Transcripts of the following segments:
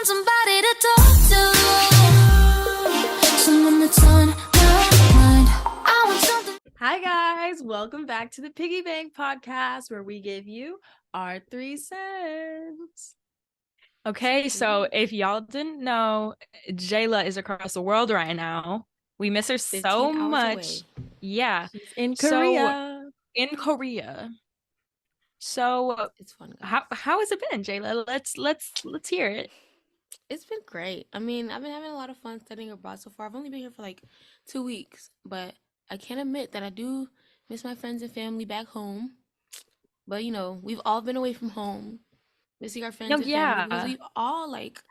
want somebody to talk to. Someone that's on my mind. I want something. Hi guys, welcome back to the Piggybank podcast where we give you our 3 cents. Okay, so if y'all didn't know, Jailah is across the world right now. We miss her 15 so hours much. away. Yeah, She's in So- Korea. in Korea. So It's fun, guys. how has it been, Jailah? Let's hear it. It's been great. I mean, I've been having a lot of fun studying abroad so far. I've only been here for like 2 weeks, but I can't admit that I do miss my friends and family back home. But you know, we've all been away from home, missing our friends No, and family yeah. because we've all like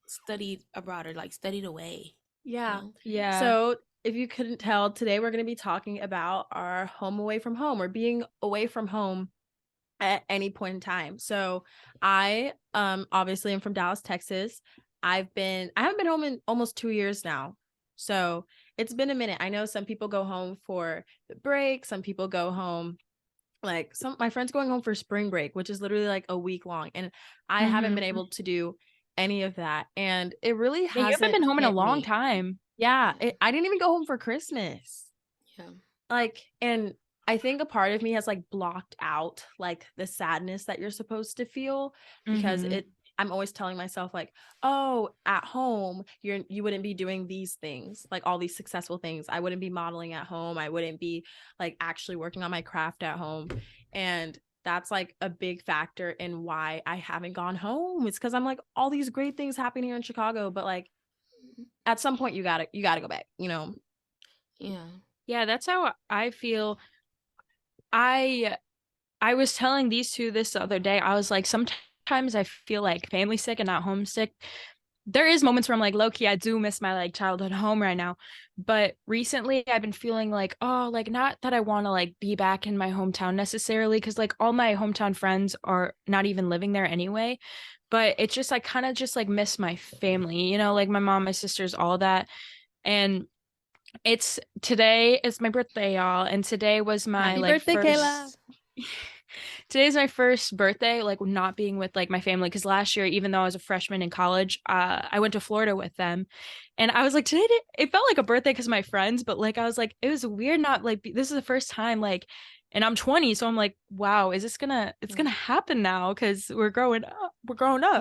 studied abroad or like studied away. Yeah. know? Yeah. So if you couldn't tell, today we're going to be talking about our home away from home or being away from home at any point in time. So I obviously am from Dallas, Texas. I haven't been home in almost 2 years now. So it's been a minute. I know some people go home for the break, some people go home like my friends going home for spring break, which is literally like a week long, and I haven't been able to do any of that, and it really Yeah, you hasn't haven't been home in a hit long me. time. Yeah, I didn't even go home for Christmas. Yeah. Like, and I think a part of me has like blocked out like the sadness that you're supposed to feel because Mhm. I'm always telling myself like, oh, at home you wouldn't be doing these things, like all these successful things. I wouldn't be modeling at home. I wouldn't be like actually working on my craft at home. And that's like a big factor in why I haven't gone home. It's because I'm like, all these great things happen here in Chicago, but like at some point you gotta go back, you know? Yeah. Yeah, that's how I feel. I was telling these two this the other day. I was like, sometimes I feel like family sick and not homesick. There is moments where I'm like, low key, I do miss my like childhood home right now. But recently I've been feeling like, oh, like not that I want to like be back in my hometown necessarily, because like all my hometown friends are not even living there anyway. But it's just I kind of just like miss my family, you know, like my mom, my sisters, all that. And today is my birthday, y'all, and today was my Happy like birthday, first Kayla. today's my first birthday like not being with like my family, because last year, even though I was a freshman in college, I went to Florida with them, and I was like, it felt like a birthday because of my friends, but like I was like, it was weird not like this is the first time like, and I'm 20, so I'm like, wow, is this gonna happen now because we're growing up.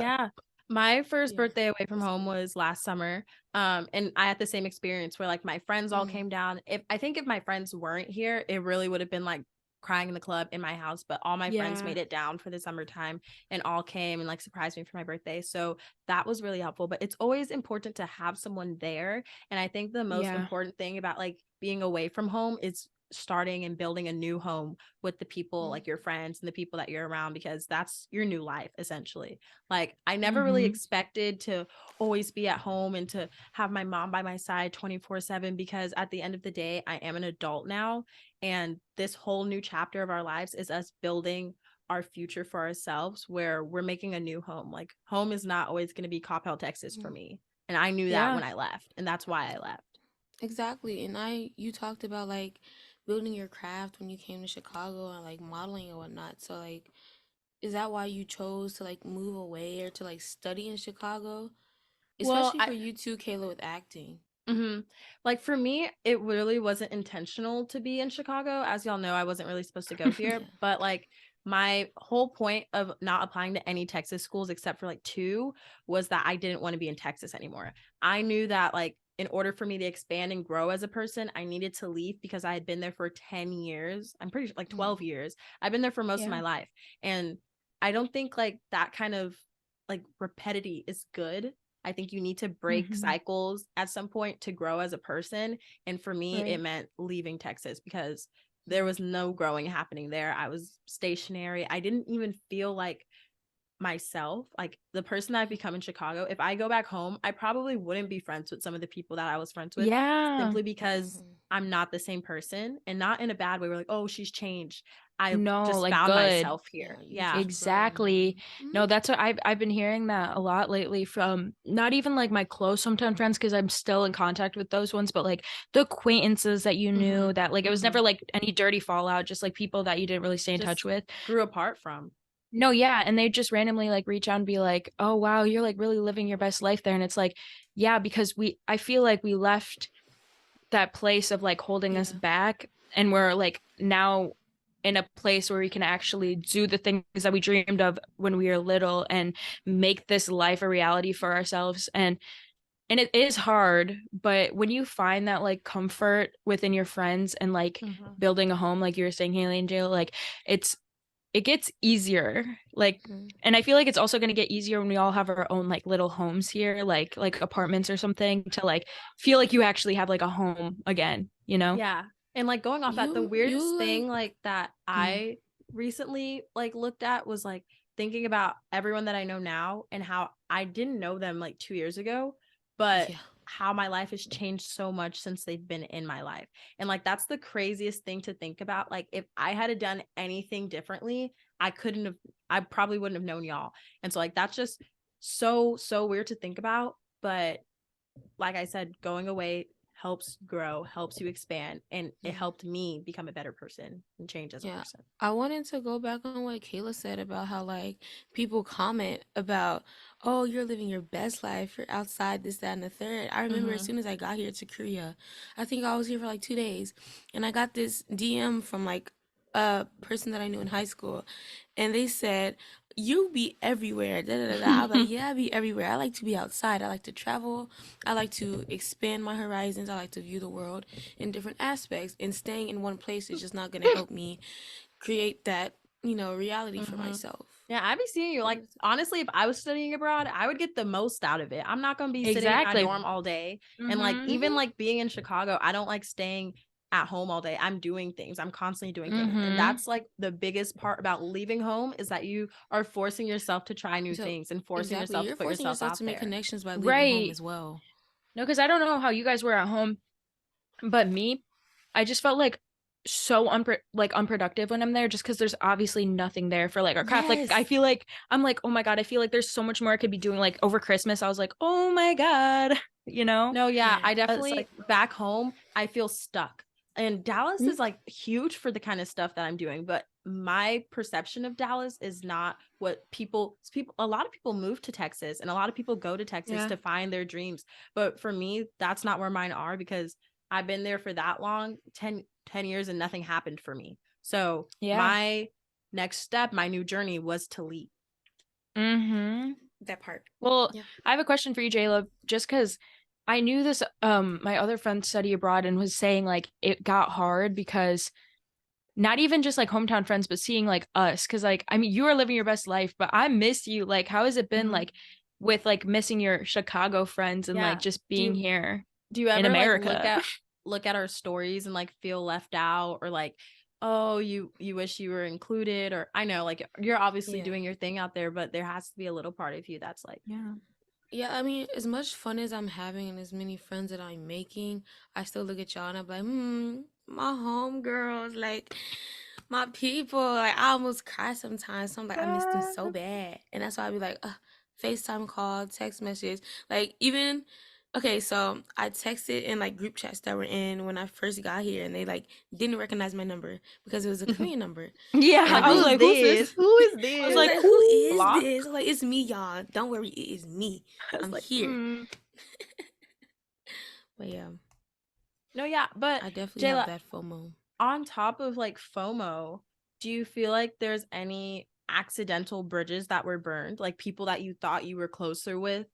Yeah. My first Yeah. birthday away from home was last summer. And I had the same experience where like my friends all came down. I think if my friends weren't here, it really would have been like crying in the club in my house, but all my friends Yeah. made it down for the summertime and all came and like surprised me for my birthday. So that was really helpful, but it's always important to have someone there. And I think the most Yeah. important thing about like being away from home is starting and building a new home with the people like your friends and the people that you're around, because that's your new life essentially. Like I never really expected to always be at home and to have my mom by my side 24/7, because at the end of the day I am an adult now, and this whole new chapter of our lives is us building our future for ourselves, where we're making a new home. Like home is not always going to be Coppell, Texas for me, and I knew that when I left, and that's why I left. Exactly. And you talked about like building your craft when you came to Chicago and like modeling and whatnot. So like, is that why you chose to like move away or to like study in Chicago? Well, Especially for you too, Kayla, with acting. Like for me, it really wasn't intentional to be in Chicago. As y'all know, I wasn't really supposed to go here, Yeah. but like my whole point of not applying to any Texas schools except for like 2 was that I didn't want to be in Texas anymore. I knew that like in order for me to expand and grow as a person, I needed to leave, because I had been there for 10 years. I'm pretty sure like 12 years. I've been there for most of my life. And I don't think like that kind of like repetitive is good. I think you need to break cycles at some point to grow as a person. And for me, it meant leaving Texas, because there was no growing happening there. I was stationary. I didn't even feel like myself, like the person I've become in Chicago. If I go back home, I probably wouldn't be friends with some of the people that I was friends with, simply because I'm not the same person, and not in a bad way. We're like, oh, she's changed. I just like found good. myself here. Yeah, Yeah. Exactly. No, that's what I've been hearing that a lot lately from not even like my close hometown friends, because I'm still in contact with those ones, but like the acquaintances that you knew that like it was never like any dirty fallout, just like people that you didn't really stay in touch with. Grew apart from. No, yeah, and they just randomly like reach out and be like, "Oh wow, you're like really living your best life there." And it's like, yeah, because I feel like we left that place of like holding us Yeah. back, and we're like now in a place where we can actually do the things that we dreamed of when we were little and make this life a reality for ourselves. And it is hard, but when you find that like comfort within your friends and like Mhm. building a home, like you were saying, Haley and Jailah, like it's it gets easier. Like, Mhm. and I feel like it's also going to get easier when we all have our own like little homes here, like apartments or something, to like feel like you actually have like a home again, you know? Yeah. And like going off that, the You weirdest like. thing like that Mm. I recently like looked at was like thinking about everyone that I know now and how I didn't know them like 2 years ago, but Yeah. how my life has changed so much since they've been in my life. And like that's the craziest thing to think about. Like if I had done anything differently, I probably wouldn't have known y'all. And so like that's just so weird to think about. But like I said, going away helps grow, helps you expand, and it Mm. helped me become a better person and change as a Yeah. person. I wanted to go back on what Kayla said about how like people comment about, oh, you're living your best life, you're outside, this, that, and the third. I remember as Mm-hmm. soon as I got here to Korea, I think I was here for like 2 days, and I got this DM from like a person that I knew in high school, and they said, you be everywhere. Da, da, da, da. I was like, yeah, I be everywhere. I like to be outside. I like to travel. I like to expand my horizons. I like to view the world in different aspects. And staying in one place is just not going to help me create that, reality for Mm-hmm. myself. Yeah, I'd be seeing you. Like, honestly, if I was studying abroad, I would get the most out of it. I'm not going to be sitting in my Exactly. dorm all day. And like, Mm-hmm. even Mm-hmm. like being in Chicago, I don't like staying at home all day. I'm doing things. I'm constantly doing things. And Mm-hmm. that's like the biggest part about leaving home is that you are forcing yourself to try new So, things and forcing exactly. yourself to You're put forcing yourself yourself out to make there. connections by leaving home Right. as well. No, because I don't know how you guys were at home, but me, I just felt like so unproductive when I'm there, just because there's obviously nothing there for like our craft. Like I Yes. feel like I'm like, oh my God, I feel like there's so much more I could be doing. Like over Christmas, I was like, oh my God, you know? No, yeah, Yeah. I It's definitely like, back home, I feel stuck. And Dallas Mhm. is like huge for the kind of stuff that I'm doing, but my perception of Dallas is not what people a lot of people move to Texas and a lot of people go to Texas yeah, to find their dreams. But for me, that's not where mine are because I've been there for that long, 10 years and nothing happened for me. So, yeah. my next step, my new journey was to leave. Mm-hmm. That part. Well, Yeah. I have a question for you, Jayla, just because I knew this, my other friend study abroad and was saying like it got hard because not even just like hometown friends, but seeing like us. Cause like, I mean, you are living your best life, but I miss you. Like, how has it been Mhm. like with like missing your Chicago friends and like Yeah. just Do being you here do you in ever like America? look at our stories and like feel left out or like oh you wish you were included or I know like you're obviously Yeah. doing your thing out there but there has to be a little part of you that's like Yeah. Yeah, I mean, as much fun as I'm having and as many friends that I'm making, I still look at y'all and I'm like, my homegirls, like my people. Like I almost cry sometimes. So I'm like, I miss them so bad. And that's why I be like, FaceTime call, text message. Like even okay, so I texted in like group chats that were in when I first got here and they like didn't recognize my number because it was a Korean number. Yeah. And like I was who's they like, who's this this? who is I I was was this like, like, who who? is block this? I'm like, it's me, y'all. Don't worry, it is me. I was I'm like, here. But yeah, no yeah but I definitely have Jayla that FOMO. on top of like FOMO do you feel like there's any accidental bridges that were burned like people that you thought you were closer with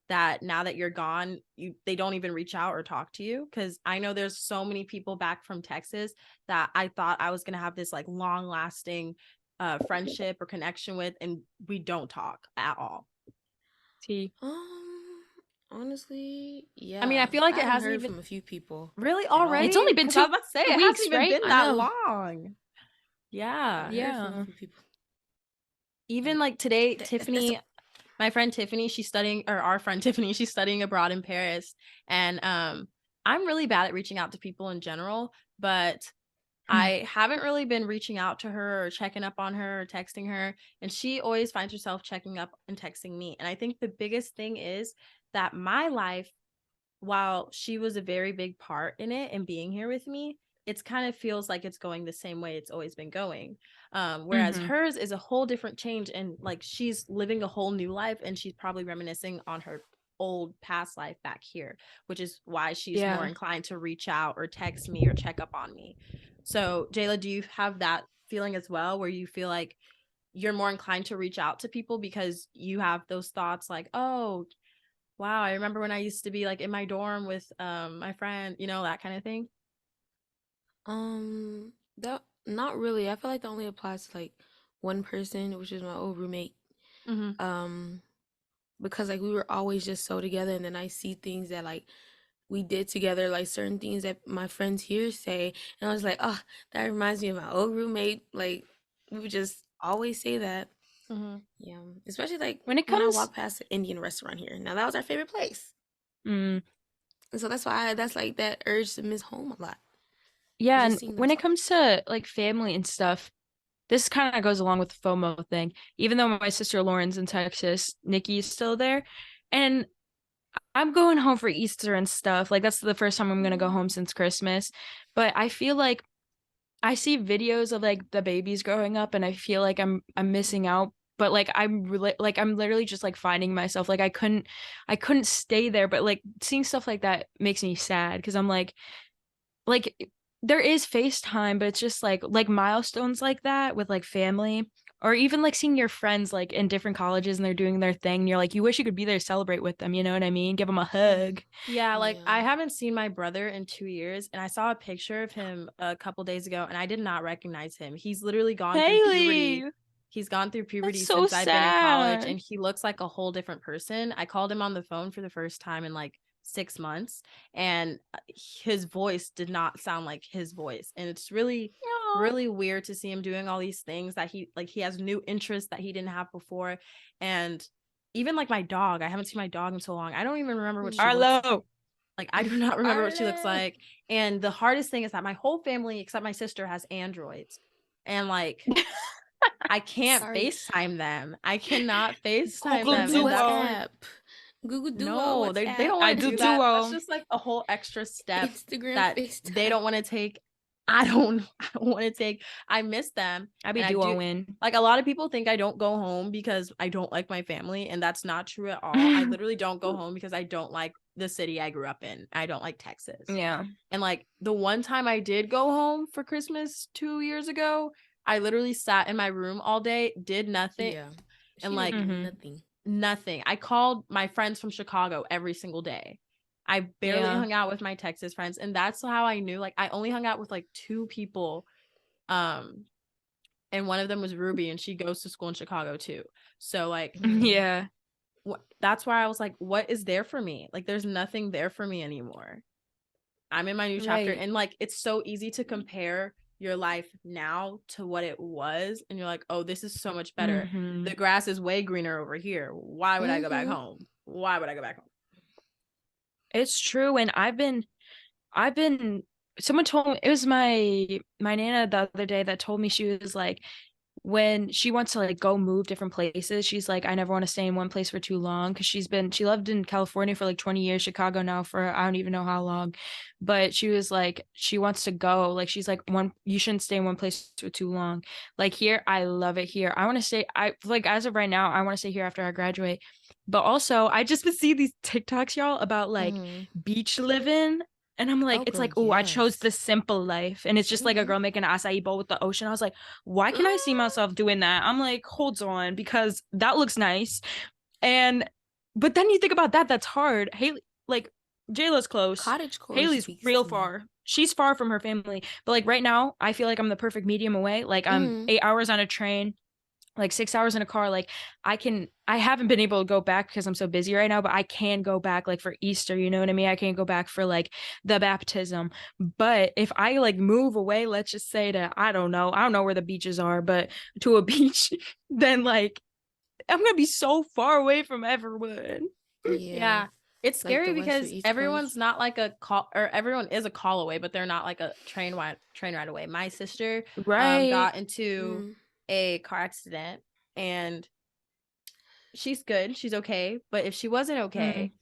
that now that you're gone they don't even reach out or talk to you because I know there's so many people back from Texas that I thought I was going to have this like long lasting friendship or connection with and we don't talk at all. T. Honestly, I mean I yeah, feel like I it haven't hasn't heard even from a few people really at all. It's already only been because I was two about to say it hasn't weeks, even right? been I that know. long. I Yeah, haven't heard from a Yeah. few people. even Like like today that's a Tiffany my friend Tiffany, she's studying, or our friend Tiffany, she's studying abroad in Paris. And I'm really bad at reaching out to people in general, but I haven't really been reaching out to her or checking up on her or texting her. And she always finds herself checking up and texting me. And I think the biggest thing is that my life, while she was a very big part in it and being here with me, it's kind of feels like it's going the same way it's always been going. Whereas hers is a whole different change, and like she's living a whole new life, and she's probably reminiscing on her old past life back here, which is why she's more inclined to reach out or text me or check up on me. So Jailah, do you have that feeling as well, where you feel like you're more inclined to reach out to people because you have those thoughts like, oh wow, I remember when I used to be like in my dorm with my friend, you know, that kind of thing? That not really. I feel like that only applies to like one person, which is my old roommate. Mm-hmm. Because like we were always just so together, and then I see things that like we did together, like certain things that my friends here say, and I was like, oh, that reminds me of my old roommate. Like we would just always say that. Mm-hmm. Yeah, especially like When it when I comes, walk past the Indian restaurant here. Now that was our favorite place, mm, and so that's why that's like that urge to miss home a lot. yeah, Just and seeing when those. it comes to like family and stuff, this kind of goes along with the FOMO thing. Even though my sister Lauren's in Texas, Nikki's still there, and I'm going home for Easter and stuff. Like that's the first time I'm gonna go home since Christmas. But I feel like I see videos of like the babies growing up, and I feel like I'm missing out. But like I'm literally just like finding myself. Like I couldn't stay there. But like seeing stuff like that makes me sad because I'm like there is FaceTime, but it's just like milestones like that with like family. Or even like seeing your friends like in different colleges and they're doing their thing. And you're like, you wish you could be there to celebrate with them. You know what I mean? Give them a hug. Yeah, like I Yeah. haven't seen my brother in 2 years, and I saw a picture of him a couple days ago, and I did not recognize him. He's literally gone through puberty. Hailey, He's gone through that's puberty so since I've been in college, sad. and he looks like a whole different person. I called him on the phone for the first time in like 6 months, and his voice did not sound like his voice. And it's really, Aw. really weird to see him doing all these things that he has new interests that he didn't have before. And even like my dog, I haven't seen my dog in so long. I don't even remember what she looks like. Arlo. Like, I do not remember what she looks Arlen. like. And the hardest thing is that my whole family, except my sister, has Androids. And like, I can't Sorry. FaceTime them. I cannot FaceTime Google them. Google And that's Duo. WhatsApp. Google Duo, no, they WhatsApp, don't I want to do do that. That's Duo. just like a whole extra step Instagram, that FaceTime. they don't want to take. I don't want to take. I miss them. I be And I do, duoing. like, a lot of people think I don't go home because I don't like my family, and that's not true at all. I literally don't go home because I don't like the city I grew up in. I don't like Texas. Yeah. And like the one time I did go home for Christmas 2 years ago, I literally sat in my room all day, did nothing, Yeah. and She like didn't do Mhm. nothing. nothing. I called my friends from Chicago every single day. I barely Yeah. hung out with my Texas friends, and that's how I knew. Like, I only hung out with like 2 people, and one of them was Ruby, and she goes to school in Chicago too. So like, Yeah. that's why I was like, what is there for me? Like, there's nothing there for me anymore. I'm in my new chapter, Right. and like, it's so easy to compare your life now to what it was, and you're like, oh, this is so much better. Mhm. The grass is way greener over here. Why would I go back Mhm. home? Why would I go back home? It's true. And I've been someone told me it was my nana the other day that told me she was like when she wants to like go move different places, she's like, I never want to stay in one place for too long because she lived in California for like 20 years, Chicago now for I don't even know how long. But she was like, she wants to go. Like she's like, you shouldn't stay in one place for too long. Like here, I love it here. I want to stay, I like as of right now, I want to stay here after I graduate. But also I just been seeing these TikToks, y'all, about like Mhm. beach living. And I'm like, Oh, it's girl, like, oh, I chose yes. the simple life. And it's just like a Mhm. girl making an acai bowl with the ocean. I was like, why can I see myself doing that? I'm like, hold on, because that looks nice. And but then you think about that, that's hard. Hailey, like Jailah's close. Cottage core Hailey's speaks real to me. far. She's far from her family. But like right now, I feel like I'm the perfect medium away. Like I'm Mhm. 8 hours on a train, like 6 hours in a car. Like I haven't been able to go back because I'm so busy right now, but I can go back like for Easter, you know what I mean? I can't go back for like the baptism. But if I like move away, let's just say to I don't know where the beaches are, but to a beach, then like I'm gonna be so far away from everyone. Yeah. Yeah. It's Like scary the West or because East everyone's Coast. not like a call, or everyone is a call away, but they're not like a train ride away. My sister Right. got into Mm. a car accident, and she's good. She's okay. But if she wasn't Mm. okay,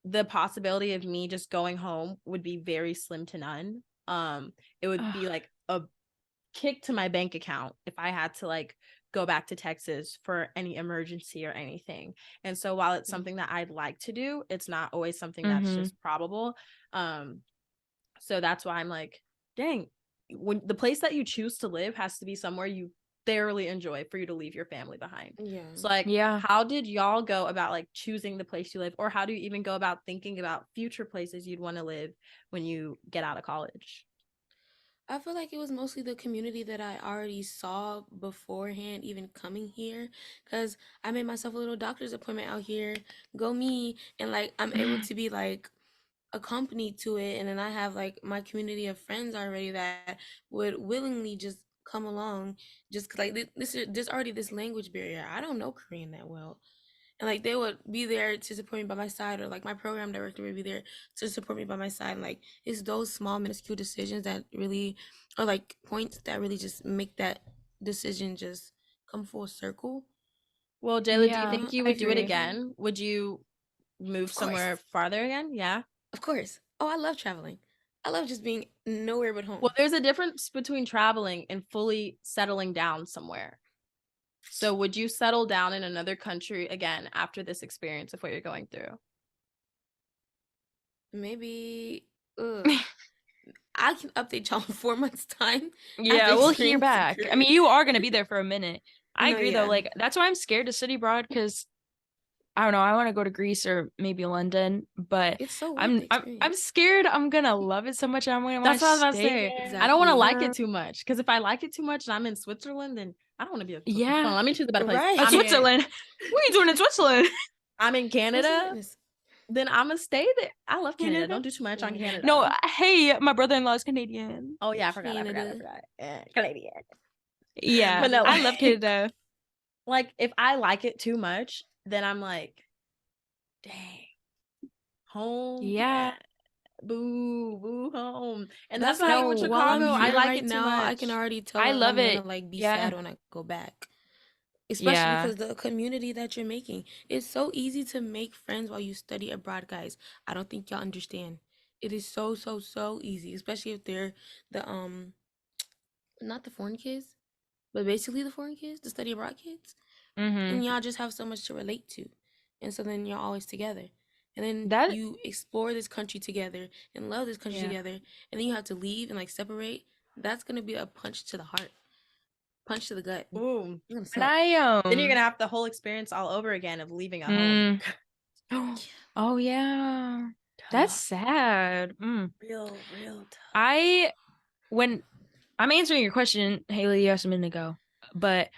the possibility of me just going home would be very slim to none. it would be like a kick to my bank account if I had to like go back to Texas for any emergency or anything. And so while it's something that I'd like to do, it's not always something that's just probable. So that's why I'm like, dang, when the place that you choose to live has to be somewhere you thoroughly enjoy for you to leave your family behind. Yeah. So like, Yeah. how did y'all go about like choosing the place you live, or how do you even go about thinking about future places you'd want to live when you get out of college? I feel like it was mostly the community that I already saw beforehand, even coming here, because I made myself a little doctor's appointment out here. Go me, and like I'm able to be like accompanied to it, and then I have like my community of friends already that would willingly just come along, just 'cause, like there's already this language barrier. I don't know Korean that well, and like they would be there to support me by my side, or like my program director would be there to support me by my side. And like it's those small minuscule decisions that really, or like points that really just make that decision just come full circle. Well, Jailah, do you Yeah, think you I would do it agree. again? Would you move Of course, somewhere farther again? Yeah. of course. Oh, I love traveling. I love just being nowhere but home. Well, there's a difference between traveling and fully settling down somewhere. So would you settle down in another country again after this experience of what you're going through? Maybe I can update y'all in 4 months' time. Yeah, after we'll hear experiencing back. I Korea. mean, you are gonna be there for a minute. I No, agree though. yeah. Like that's why I'm scared to study abroad because I don't know. I want to go to Greece or maybe London, but It's so worth I'm the I'm experience. I'm scared I'm gonna love it so much. I'm gonna want That's to what I was about to stay say. there. I don't want to like forever. it too much, because if I like it too much and I'm in Switzerland, then I don't want to be. Hold Yeah, on, let me choose a better place. Right. Oh, I'm in, Switzerland. What are you doing in Switzerland? I'm in Canada, Switzerland is then I'm gonna stay there. I love Canada. Canada? Don't do too much on Canada. Canada. No, hey, my brother-in-law is Canadian. Oh yeah, I forgot. Canada. Canadian. Yeah, But no, I love like, Canada. like if I like it too much, then I'm like, dang, home. Yeah, Boo, boo home. And that's That's the why thing with while I'm Chicago. I here like right it too now, I can much. already tell I that love I'm gonna it. like be Yeah, sad when I go back. Especially yeah. because the community that you're making. It's so easy to make friends while you study abroad, guys. I don't think y'all understand. It is so so so easy, especially if they're the not the foreign kids, but basically the foreign kids, the study abroad kids. And Mm-hmm. y'all just have so much to relate to. And so then you're always together. And then That you explore this country together and love this country yeah. together. And then you have to leave and like separate. That's gonna be a punch to the heart. Punch to the gut. Ooh. It's gonna And suck. Then you're gonna have the whole experience all over again of leaving a home. Oh yeah. That's sad. Real tough. When I'm answering your question, Hailey, you asked a minute ago, but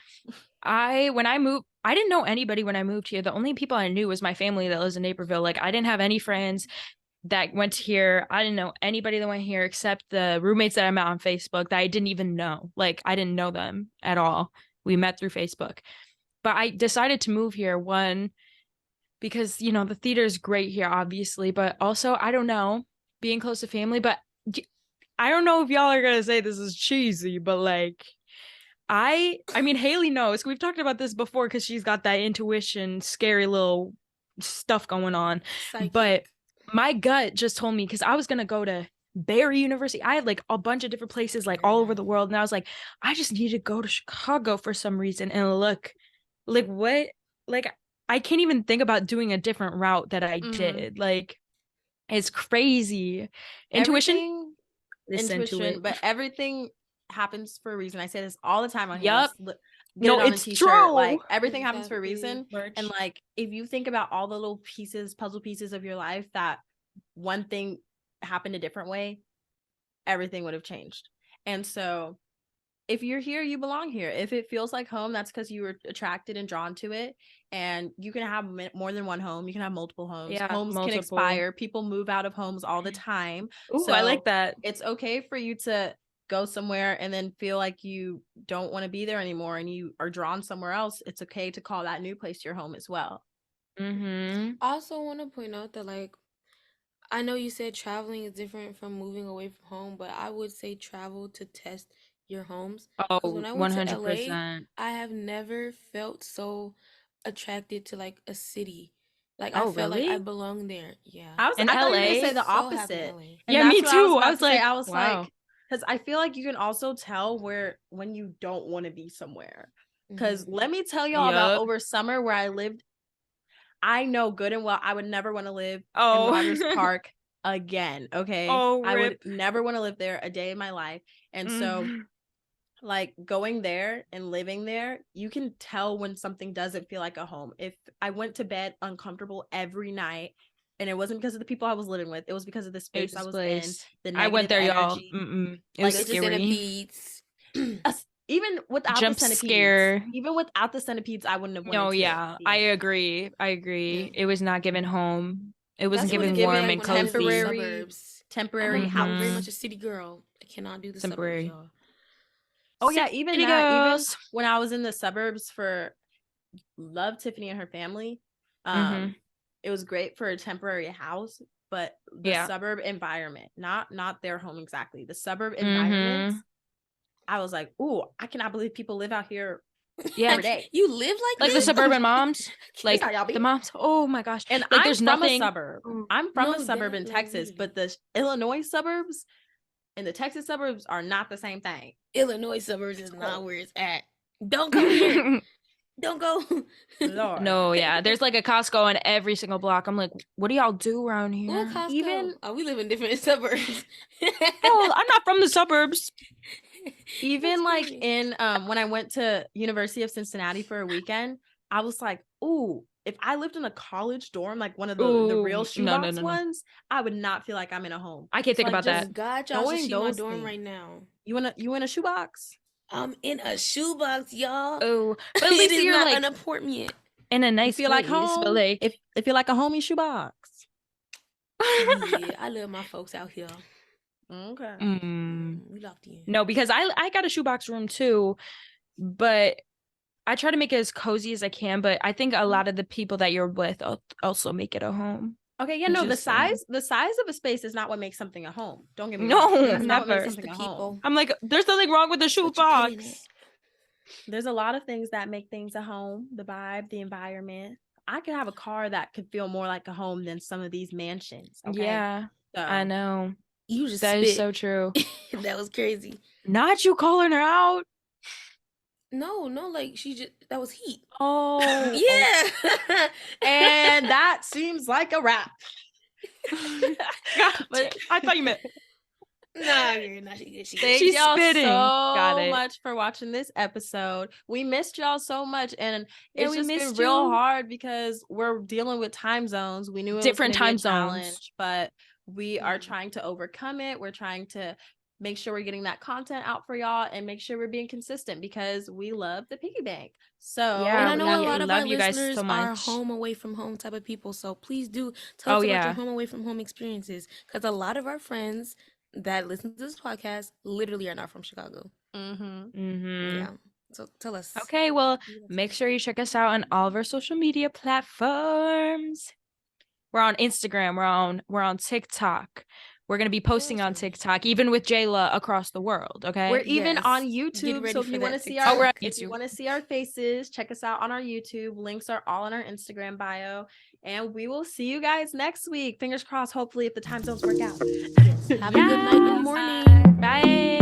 when I moved, I didn't know anybody when I moved here. The only people I knew was my family that lives in Naperville. Like I didn't have any friends that went here. I didn't know anybody that went here except the roommates that I met on Facebook that I didn't even know. Like I didn't know them at all. We met through Facebook. But I decided to move here because the theater is great here, obviously, but also I don't know, being close to family, but I don't know if y'all are gonna say this is cheesy, but like I mean Hailey knows. We've talked about this before because she's got that intuition, scary little stuff going on. Psychic. But my gut just told me because I was gonna go to Barry University. I had like a bunch of different places like all over the world, and I was like, I just need to go to Chicago for some reason. And look, like what, like I can't even think about doing a different route that I did. Like it's crazy. Intuition. Listen to Intuition, it. but everything happens for a reason. I say this all the time on here. Yup. Get No, it on a it's t-shirt. true. Like everything happens for a reason. Merch. And like if you think about all the little puzzle pieces of your life that one thing happened a different way, everything would have changed. And so if you're here, you belong here. If it feels like home, that's because you were attracted and drawn to it. And you can have more than one home. You can have multiple homes. Yeah, Homes can multiple. expire. People move out of homes all the time. Ooh, So I like that. it's okay for you to go somewhere and then feel like you don't want to be there anymore and you are drawn somewhere else. It's okay to call that new place your home as well. Mm-hmm. I also want to point out that like I know you said traveling is different from moving away from home, but I would say travel to test your homes. Because Oh, when I went to 100%. LA, I have never felt so attracted to like a city Like Oh, I felt like really? I belong there. Yeah. I In thought you were gonna LA? say the So happy in opposite. LA. And Yeah, that's me what too. about I was to say. like, I was wow. like, because I feel like you can also tell when you don't want to be somewhere. Because let me tell y'all about Yup. over summer where I lived. I know good and well I would never want to live in Oh. Rogers Park again. Okay. Oh, I would rip. never want to live there a day in my life. And so Mhm. like going there and living there, you can tell when something doesn't feel like a home. If I went to bed uncomfortable every night, and it wasn't because of the people I was living with, it was because of the space I was in, Displaced. the I went negative there, y'all. energy. It Like, was With the scary. centipedes. Even without Jump the centipedes, scare. even without the centipedes, I wouldn't have wanted No, to yeah, be I in there. agree. I agree. It was not given home. It wasn't That's what it given was warm like and when I lived in the cozy. suburbs. temporary I'm very house. much a city girl. I cannot do the suburbs, Temporary. y'all. Oh yeah, even City that. Even girls. when I was in the suburbs for love Tiffany and her family, Mhm. it was great for a temporary house, but the Yeah. suburb environment, not their home exactly, the suburb Mhm. environments, I was like, ooh, I cannot believe people live out here Yeah. every day. You live like Like the this? suburban moms. Like how y'all be. the moms. Oh my gosh. And Like I'm there's from nothing. a suburb. Oh. I'm from No, a suburb that, in like, Texas, literally. but the Illinois suburbs and the Texas suburbs are not the same thing. Illinois suburbs is not cold. where it's at. Don't come here. Don't go. Lord. No, yeah. There's like a Costco on every single block. I'm like, what do y'all do around Ooh, here? Costco. Even- Oh, we live in different suburbs. Oh, I'm not from the suburbs. Even That's like crazy. in when I went to University of Cincinnati for a weekend, I was like, ooh, if I lived in a college dorm, like one of the real Ooh, shoebox no. ones, I would not feel like I'm in a home. I can't So, think like, about that. Oh God, y'all should knowing see my those dorm things. right now. You in a shoebox? I'm in a shoebox, y'all. Oh, but at It least is you're not like an apartment. in a You nice feel like place, but home? like If you're like a homie shoebox. Yeah, I love my folks out here. Okay. We locked in. No, because I got a shoebox room too, but I try to make it as cozy as I can. But I think a lot of the people that you're with also make it a home. Okay, yeah, no, the Just saying. size of a space is not what makes something a home. Don't get me No, wrong. It's That's not what makes never. It's the something a home. people. I'm like, there's nothing wrong with the It's what you put in it. shoebox. There's a lot of things that make things a home, the vibe, the environment. I could have a car that could feel more like a home than some of these mansions. Okay. Yeah, So, I know. You just That spit. is so true. That was crazy. Not you calling her out. No, like she just that was heat. oh, Yeah. and that seems like a wrap. But I thought you meant. Nah, you're not. She Thank She's y'all spitting. Got so it. much for watching this episode. We missed y'all so much, and Yeah, it's we just been missed real you. hard because we're dealing with time zones. We knew it Different was gonna be time a zones. challenge, but we are Mhm. trying to overcome it. We're trying to make sure we're getting that content out for y'all and make sure we're being consistent because we love the piggy bank. So Yeah, And I know a we lot of love our you guys listeners so are much. home away from home type of people. So please do tell Oh, us about yeah. your home away from home experiences. Because a lot of our friends that listen to this podcast literally are not from Chicago. Mm-hmm. Yeah. So tell us. Okay, well, Give us make some- sure you check us out on all of our social media platforms. We're on Instagram. We're on TikTok. We're gonna be posting on Awesome. TikTok, even with Jailah across the world. Okay. we're even Yes. on Get YouTube. ready So if for you want to that see TikTok. Oh, we're on if you YouTube. want to see our faces, check us out on our YouTube. Links are all in our Instagram bio. And we will see you guys next week. Fingers crossed, hopefully, if the time zones work out. Have a good night and Yes. morning. Bye.